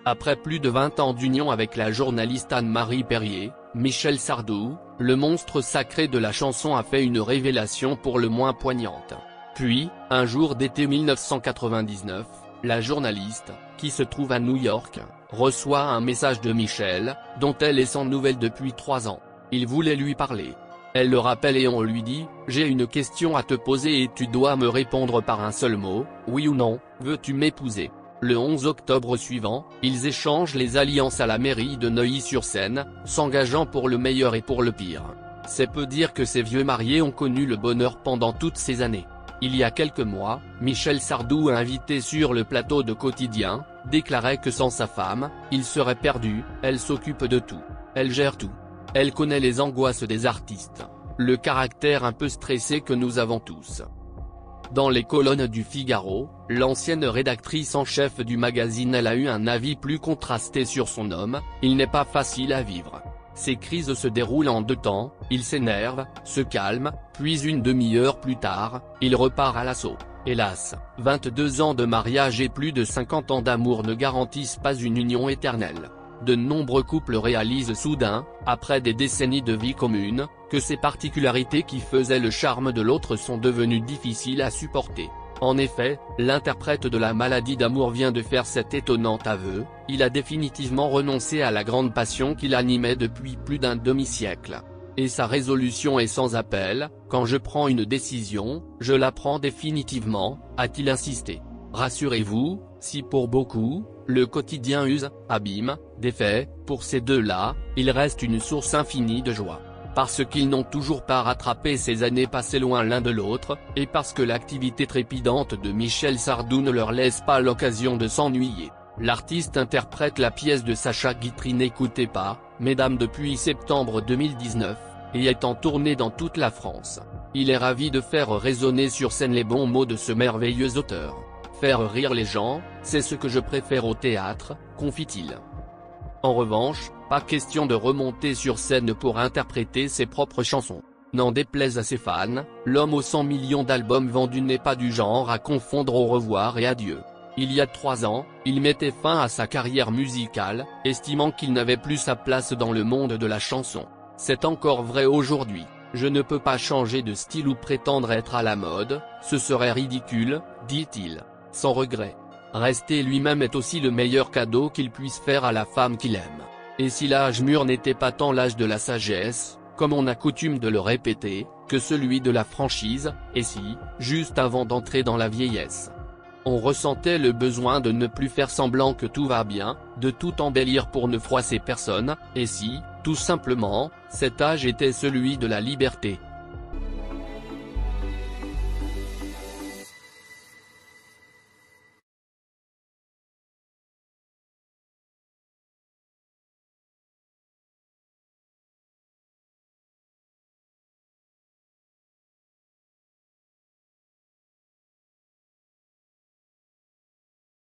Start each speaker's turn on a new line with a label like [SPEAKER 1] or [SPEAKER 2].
[SPEAKER 1] Après plus de 20 ans d'union avec la journaliste Anne-Marie Perrier, Michel Sardou, le monstre sacré de la chanson a fait une révélation pour le moins poignante. Puis, un jour d'été 1999, la journaliste, qui se trouve à New York, reçoit un message de Michel, dont elle est sans nouvelles depuis 3 ans. Il voulait lui parler. Elle le rappelle et on lui dit « J'ai une question à te poser et tu dois me répondre par un seul mot, oui ou non, veux-tu m'épouser ?» Le 11 octobre suivant, ils échangent les alliances à la mairie de Neuilly-sur-Seine, s'engageant pour le meilleur et pour le pire. C'est peu dire que ces vieux mariés ont connu le bonheur pendant toutes ces années. Il y a quelques mois, Michel Sardou, invité sur le plateau de Quotidien, déclarait que sans sa femme, il serait perdu. Elle s'occupe de tout. Elle gère tout. Elle connaît les angoisses des artistes. Le caractère un peu stressé que nous avons tous. Dans les colonnes du Figaro, l'ancienne rédactrice en chef du magazine a eu un avis plus contrasté sur son homme. Il n'est pas facile à vivre. Ses crises se déroulent en 2 temps, il s'énerve, se calme, puis une demi-heure plus tard, il repart à l'assaut. Hélas, 22 ans de mariage et plus de 50 ans d'amour ne garantissent pas une union éternelle. De nombreux couples réalisent soudain, après des décennies de vie commune, que ces particularités qui faisaient le charme de l'autre sont devenues difficiles à supporter. En effet, l'interprète de la maladie d'amour vient de faire cet étonnant aveu, il a définitivement renoncé à la grande passion qui l'animait depuis plus d'un demi-siècle. Et sa résolution est sans appel, quand je prends une décision, je la prends définitivement, a-t-il insisté. Rassurez-vous, si pour beaucoup, le quotidien use, abîme, défait, pour ces deux-là, il reste une source infinie de joie. Parce qu'ils n'ont toujours pas rattrapé ces années passées loin l'un de l'autre, et parce que l'activité trépidante de Michel Sardou ne leur laisse pas l'occasion de s'ennuyer. L'artiste interprète la pièce de Sacha Guitry N'écoutez pas, mesdames depuis septembre 2019, et est en tournée dans toute la France. Il est ravi de faire résonner sur scène les bons mots de ce merveilleux auteur. Faire rire les gens, c'est ce que je préfère au théâtre, confie-t-il. En revanche, pas question de remonter sur scène pour interpréter ses propres chansons. N'en déplaise à ses fans, l'homme aux 100 millions d'albums vendus n'est pas du genre à confondre au revoir et adieu. Il y a 3 ans, il mettait fin à sa carrière musicale, estimant qu'il n'avait plus sa place dans le monde de la chanson. C'est encore vrai aujourd'hui. Je ne peux pas changer de style ou prétendre être à la mode, ce serait ridicule, dit-il. Sans regret. Rester lui-même est aussi le meilleur cadeau qu'il puisse faire à la femme qu'il aime. Et si l'âge mûr n'était pas tant l'âge de la sagesse, comme on a coutume de le répéter, que celui de la franchise, et si, juste avant d'entrer dans la vieillesse, on ressentait le besoin de ne plus faire semblant que tout va bien, de tout embellir pour ne froisser personne, et si, tout simplement, cet âge était celui de la liberté.